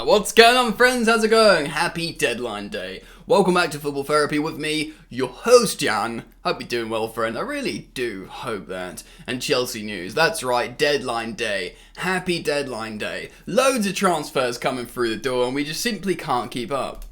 What's going on, friends? How's it going? Happy deadline day. Welcome back to Football Therapy with me, your host, Jan. Hope you're doing well, friend. I really do hope that. And Chelsea news. That's right, deadline day. Happy deadline day. Loads of transfers coming through the door and we just simply can't keep up.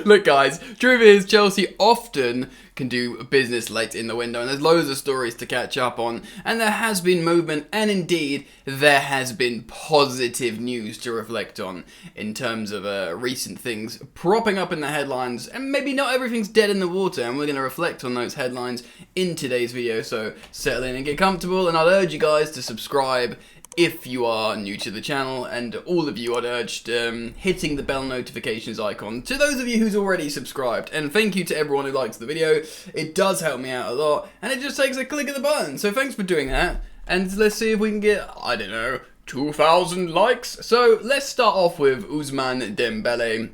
Look, guys, truth is Chelsea often can do business late in the window, and there's loads of stories to catch up on, and there has been movement, and indeed there has been positive news to reflect on in terms of recent things propping up in the headlines, and maybe not everything's dead in the water, and we're going to reflect on those headlines in today's video. So settle in and get comfortable, and I'd urge you guys to subscribe if you are new to the channel, and all of you, I'd urge hitting the bell notifications icon to those of you who's already subscribed. And thank you to everyone who likes the video. It does help me out a lot, and it just takes a click of the button. So thanks for doing that, and let's see if we can get, I don't know, 2,000 likes. So let's start off with Ousmane Dembele.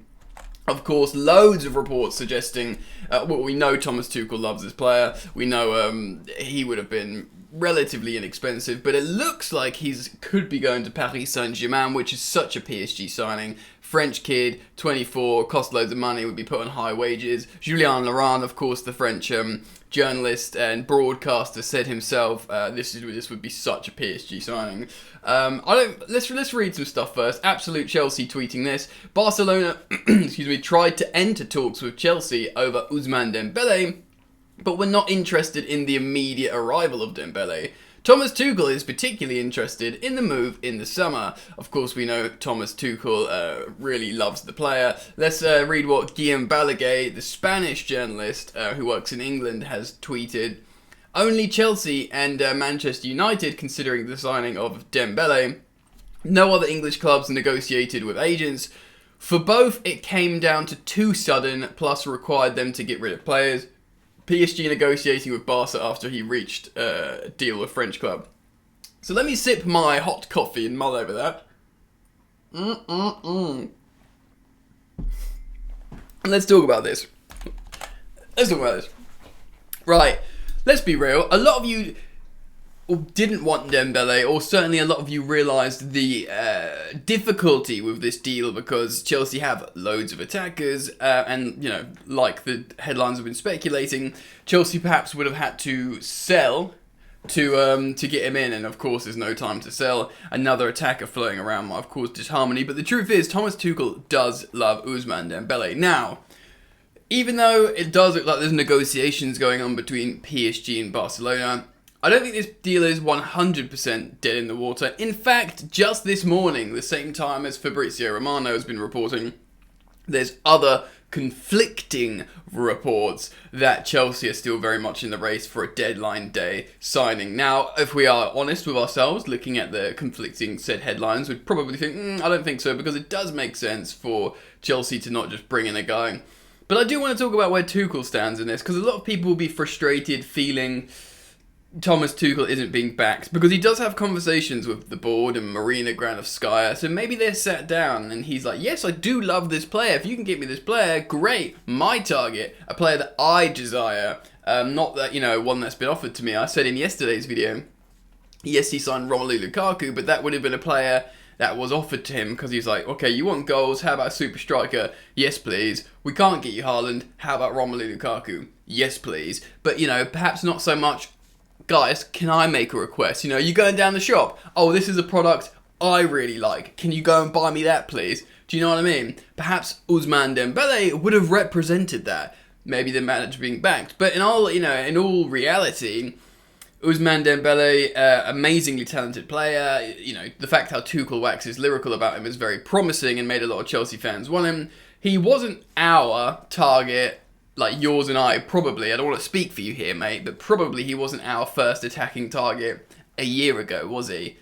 Of course, loads of reports suggesting, well, we know Thomas Tuchel loves this player. We know he would have been relatively inexpensive, but it looks like could be going to Paris Saint-Germain, which is such a PSG signing. French kid, 24, cost loads of money, would be put on high wages. Julien Laurent, of course, the French journalist and broadcaster, said himself, this would be such a PSG signing. Let's read some stuff first. Absolute Chelsea tweeting this. Barcelona, tried to enter talks with Chelsea over Ousmane Dembele, but we're not interested in the immediate arrival of Dembele. Thomas Tuchel is particularly interested in the move in the summer. Of course, we know Thomas Tuchel really loves the player. Let's read what Guillaume Balaguer, the Spanish journalist who works in England, has tweeted. Only Chelsea and Manchester United considering the signing of Dembele. No other English clubs negotiated with agents. For both, it came down to too sudden, plus required them to get rid of players. PSG negotiating with Barca after he reached a deal with French club. So let me sip my hot coffee and mull over that. Let's talk about this. Right, let's be real. A lot of you didn't want Dembele, or certainly a lot of you realised the difficulty with this deal because Chelsea have loads of attackers, and, you know, like the headlines have been speculating, Chelsea perhaps would have had to sell to get him in, and of course there's no time to sell. Another attacker floating around might have caused disharmony, but the truth is Thomas Tuchel does love Ousmane Dembele. Now, even though it does look like there's negotiations going on between PSG and Barcelona, I don't think this deal is 100% dead in the water. In fact, just this morning, the same time as Fabrizio Romano has been reporting, there's other conflicting reports that Chelsea are still very much in the race for a deadline day signing. Now, if we are honest with ourselves, looking at the conflicting said headlines, we'd probably think, I don't think so, because it does make sense for Chelsea to not just bring in a guy. But I do want to talk about where Tuchel stands in this, because a lot of people will be frustrated feeling Thomas Tuchel isn't being backed, because he does have conversations with the board and Marina Granovskaya, so maybe they're sat down and he's like, yes, I do love this player, if you can get me this player, great, my target, a player that I desire, not that, one that's been offered to me. I said in yesterday's video, yes, he signed Romelu Lukaku, but that would have been a player that was offered to him because he's like, okay, you want goals, how about a super striker? Yes, please. We can't get you Haaland, how about Romelu Lukaku? Yes, please. But, perhaps not so much, guys, can I make a request? You going down the shop. Oh, this is a product I really like. Can you go and buy me that, please? Do you know what I mean? Perhaps Ousmane Dembele would have represented that. Maybe the manager being backed. But in all reality, Ousmane Dembele, amazingly talented player. The fact how Tuchel waxes lyrical about him is very promising and made a lot of Chelsea fans want him. He wasn't our target, like yours and I, probably. I don't want to speak for you here, mate, but probably he wasn't our first attacking target a year ago, was he?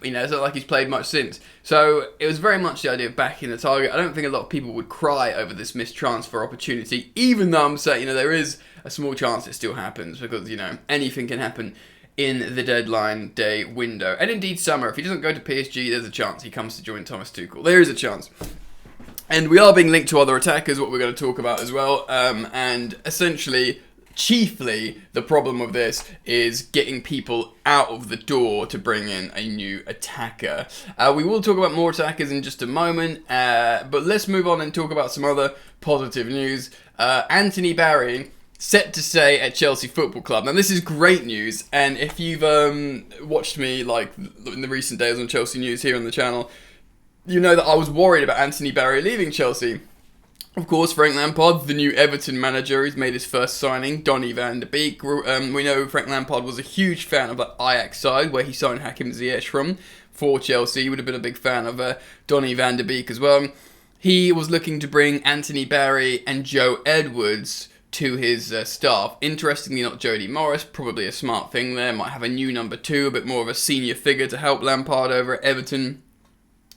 It's not like he's played much since. So it was very much the idea of backing the target. I don't think a lot of people would cry over this missed transfer opportunity, even though I'm saying, there is a small chance it still happens, because, anything can happen in the deadline day window. And indeed summer. If he doesn't go to PSG, there's a chance he comes to join Thomas Tuchel. There is a chance. And we are being linked to other attackers, what we're going to talk about as well. And essentially, chiefly, the problem with this is getting people out of the door to bring in a new attacker. We will talk about more attackers in just a moment, but let's move on and talk about some other positive news. Anthony Barry set to stay at Chelsea Football Club. Now, this is great news, and if you've watched me like in the recent days on Chelsea News here on the channel, you know that I was worried about Anthony Barry leaving Chelsea. Of course, Frank Lampard, the new Everton manager, he's made his first signing, Donny van de Beek. We know Frank Lampard was a huge fan of the Ajax side, where he signed Hakim Ziyech from for Chelsea. He would have been a big fan of Donny van de Beek as well. He was looking to bring Anthony Barry and Joe Edwards to his staff. Interestingly, not Jody Morris, probably a smart thing there. Might have a new number 2, a bit more of a senior figure to help Lampard over at Everton.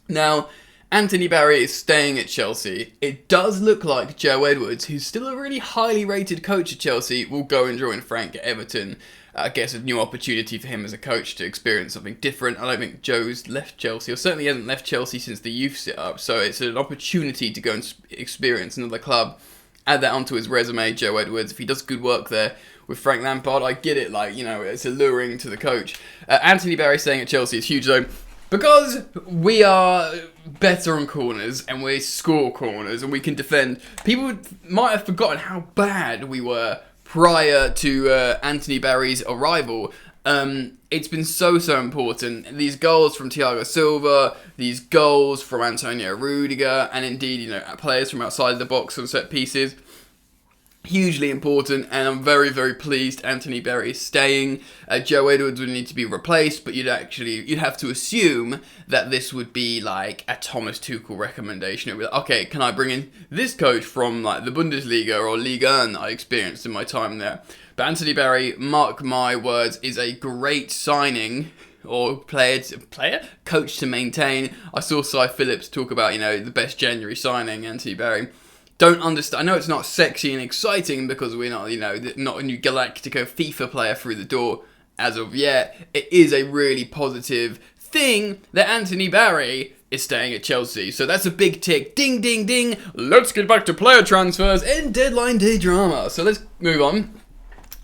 Now, Anthony Barry is staying at Chelsea. It does look like Joe Edwards, who's still a really highly rated coach at Chelsea, will go and join Frank at Everton. I guess a new opportunity for him as a coach to experience something different. I don't think Joe's left Chelsea, or certainly hasn't left Chelsea since the youth set up, so it's an opportunity to go and experience another club. Add that onto his resume, Joe Edwards. If he does good work there with Frank Lampard, I get it, it's alluring to the coach. Anthony Barry staying at Chelsea is huge though, because we are better on corners and we score corners and we can defend. People might have forgotten how bad we were prior to Anthony Barry's arrival. It's been so important. These goals from Thiago Silva, these goals from Antonio Rudiger, and indeed, players from outside the box on set pieces, hugely important, and I'm very, very pleased Anthony Barry is staying. Joe Edwards would need to be replaced, but you'd have to assume that this would be like a Thomas Tuchel recommendation. It would be like, okay, can I bring in this coach from like the Bundesliga or Liga 1 I experienced in my time there? But Anthony Barry, mark my words, is a great signing, or coach to maintain. I saw Cy Phillips talk about, the best January signing, Anthony Barry. Don't understand. I know it's not sexy and exciting because we're not, not a new Galactico FIFA player through the door as of yet. It is a really positive thing that Anthony Barry is staying at Chelsea. So that's a big tick. Ding, ding, ding. Let's get back to player transfers and deadline day drama. So let's move on.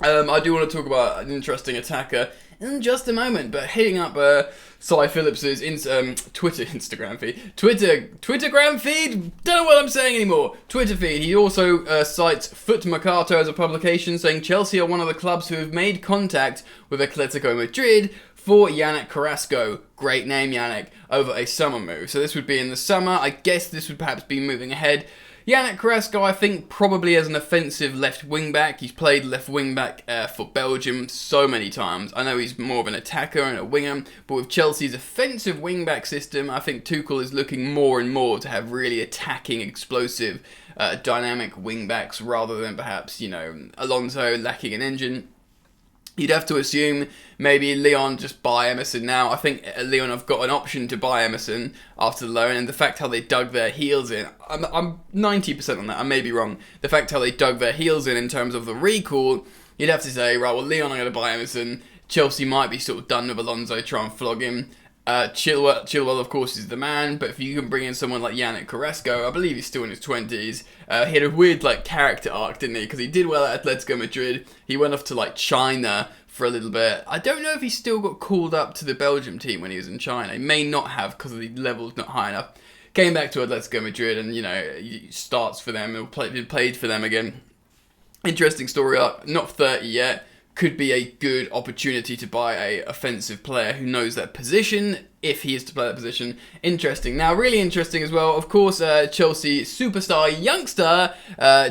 I do want to talk about an interesting attacker in just a moment, but hitting up Cy Phillips' Twittergram feed, don't know what I'm saying anymore, Twitter feed. He also cites Foot Mercato as a publication, saying Chelsea are one of the clubs who have made contact with Atletico Madrid for Yannick Carrasco, great name Yannick, over a summer move. So this would be in the summer. I guess this would perhaps be moving ahead. Yannick Carrasco, I think, probably as an offensive left wing-back. He's played left wing-back for Belgium so many times. I know he's more of an attacker and a winger, but with Chelsea's offensive wing-back system, I think Tuchel is looking more and more to have really attacking, explosive, dynamic wing-backs rather than perhaps, Alonso lacking an engine. You'd have to assume maybe Lyon just buy Emerson now. I think Lyon have got an option to buy Emerson after the loan, and the fact how they dug their heels in, I'm 90% on that, I may be wrong. The fact how they dug their heels in terms of the recall, you'd have to say, right, well, Lyon are going to buy Emerson. Chelsea might be sort of done with Alonso, try and flog him. Chilwell, of course, is the man, but if you can bring in someone like Yannick Carrasco, I believe he's still in his 20s. He had a weird character arc, didn't he? Because he did well at Atletico Madrid. He went off to China for a little bit. I don't know if he still got called up to the Belgium team when he was in China. He may not have because the level's not high enough. Came back to Atletico Madrid and he starts for them and played for them again. Interesting story arc. Not 30 yet. Could be a good opportunity to buy a offensive player who knows that position, if he is to play that position. Interesting. Now, really interesting as well, of course, Chelsea superstar youngster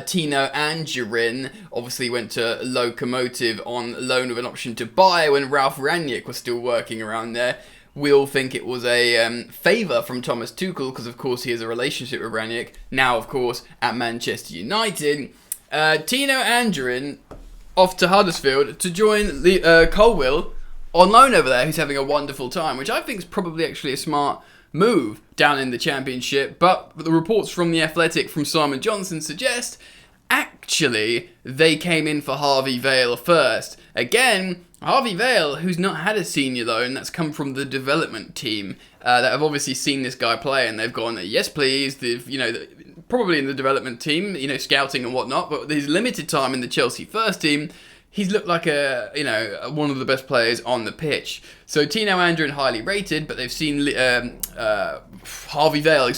Tino Anjorin obviously went to Lokomotiv on loan with an option to buy when Ralf Rangnick was still working around there. We all think it was a favour from Thomas Tuchel because, of course, he has a relationship with Rangnick. Now, of course, at Manchester United. Tino Anjorin off to Huddersfield to join Colwill on loan over there, who's having a wonderful time, which I think is probably actually a smart move down in the Championship. But the reports from The Athletic from Simon Johnson suggest actually they came in for Harvey Vale first. Again, Harvey Vale, who's not had a senior loan, that's come from the development team that have obviously seen this guy play and they've gone, yes please, probably in the development team, scouting and whatnot, but his limited time in the Chelsea first team, he's looked like one of the best players on the pitch. So Tino Andrew highly rated, but they've seen Harvey Vale,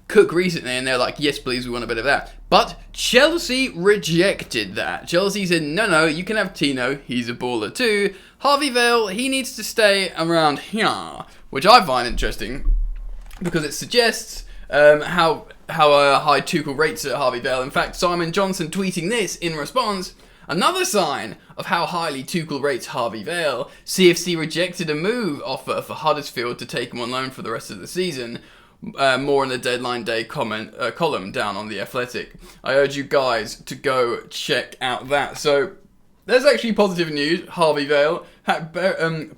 cook recently, and they're like, yes, please, we want a bit of that. But Chelsea rejected that. Chelsea said, no, you can have Tino, he's a baller too. Harvey Vale, he needs to stay around here, which I find interesting because it suggests how high Tuchel rates at Harvey Vale. In fact, Simon Johnson tweeting this in response. Another sign of how highly Tuchel rates Harvey Vale. CFC rejected a move offer for Huddersfield to take him on loan for the rest of the season. More in the deadline day column down on The Athletic. I urge you guys to go check out that. So there's actually positive news. Harvey Vale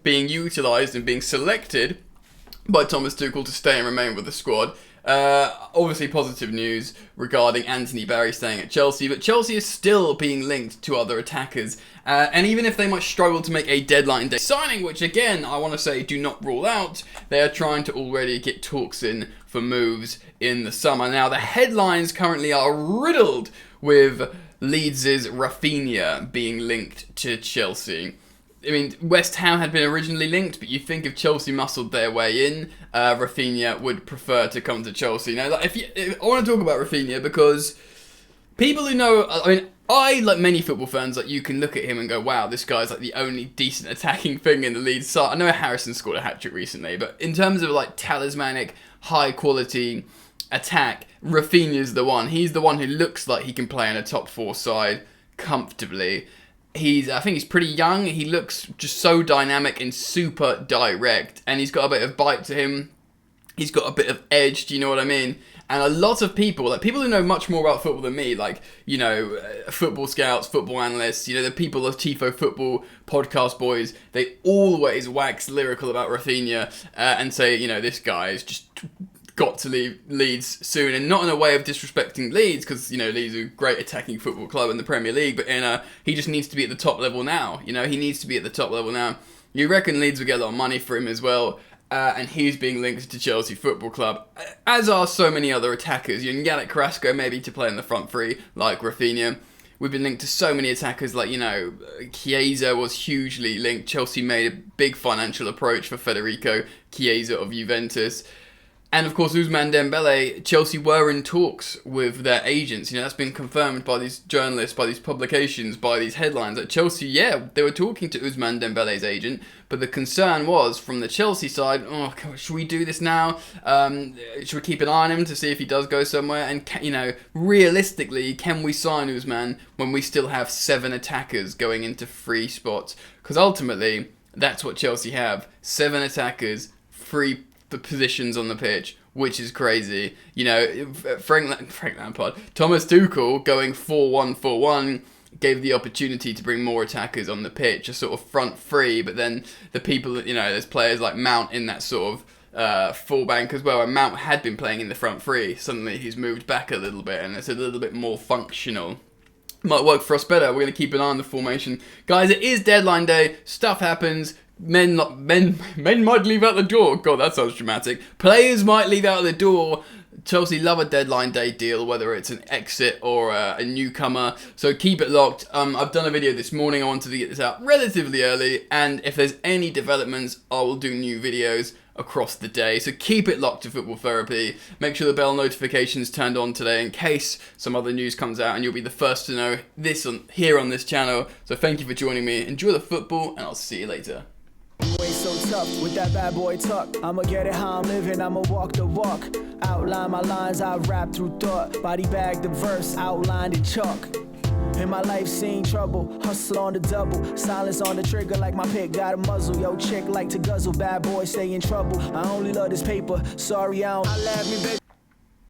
being utilised and being selected by Thomas Tuchel to stay and remain with the squad. Obviously positive news regarding Anthony Barry staying at Chelsea, but Chelsea is still being linked to other attackers, and even if they might struggle to make a deadline day signing, which again I want to say do not rule out, they are trying to already get talks in for moves in the summer. Now the headlines currently are riddled with Leeds' Rafinha being linked to Chelsea. I mean, West Ham had been originally linked, but you think if Chelsea muscled their way in, Rafinha would prefer to come to Chelsea. Now, I want to talk about Rafinha because people who know, I, like many football fans, you can look at him and go, wow, this guy's like the only decent attacking thing in the Leeds side. I know Harrison scored a hat-trick recently, but in terms of talismanic, high-quality attack, Rafinha's the one. He's the one who looks like he can play in a top 4 side comfortably. I think he's pretty young. He looks just so dynamic and super direct, and he's got a bit of bite to him. He's got a bit of edge. Do you know what I mean? And a lot of people, people who know much more about football than me, football scouts, football analysts, the people of Tifo Football podcast boys, they always wax lyrical about Rafinha and say, this guy is just got to leave Leeds soon, and not in a way of disrespecting Leeds, because Leeds are a great attacking football club in the Premier League, but he just needs to be at the top level now. He needs to be at the top level now. You reckon Leeds will get a lot of money for him as well, and he's being linked to Chelsea Football Club, as are so many other attackers. You can get Carrasco maybe to play in the front three, like Rafinha. We've been linked to so many attackers, Chiesa was hugely linked. Chelsea made a big financial approach for Federico Chiesa of Juventus. And of course, Ousmane Dembele, Chelsea were in talks with their agents. That's been confirmed by these journalists, by these publications, by these headlines. At Chelsea, they were talking to Ousmane Dembele's agent, but the concern was from the Chelsea side, should we do this now? Should we keep an eye on him to see if he does go somewhere? And, realistically, can we sign Ousmane when we still have 7 attackers going into 3 spots? Because ultimately, that's what Chelsea have. 7 attackers, 3 positions on the pitch, which is crazy. Frank Lampard, Thomas Tuchel going 4-1-4-1 gave the opportunity to bring more attackers on the pitch, a sort of front 3, but then the people that, there's players like Mount in that sort of full bank as well, and Mount had been playing in the front 3. Suddenly he's moved back a little bit and it's a little bit more functional. Might work for us better. We're going to keep an eye on the formation. Guys, it is deadline day. Stuff happens. Men might leave out the door. God, that sounds dramatic. Players might leave out the door. Chelsea love a deadline day deal, whether it's an exit or a newcomer. So keep it locked. I've done a video this morning. I wanted to get this out relatively early. And if there's any developments, I will do new videos across the day. So keep it locked to Football Therapy. Make sure the bell notifications turned on today in case some other news comes out, and you'll be the first to know this here on this channel. So thank you for joining me. Enjoy the football, and I'll see you later. Way so tough with that bad boy tuck. I'ma get it how I'm living, I'ma walk the walk. Outline my lines, I rap through thought. Body bag the verse, outlined in chalk. In my life seen trouble, hustle on the double. Silence on the trigger like my pick got a muzzle. Yo chick like to guzzle, bad boy stay in trouble. I only love this paper, sorry I don't. I laugh me baby.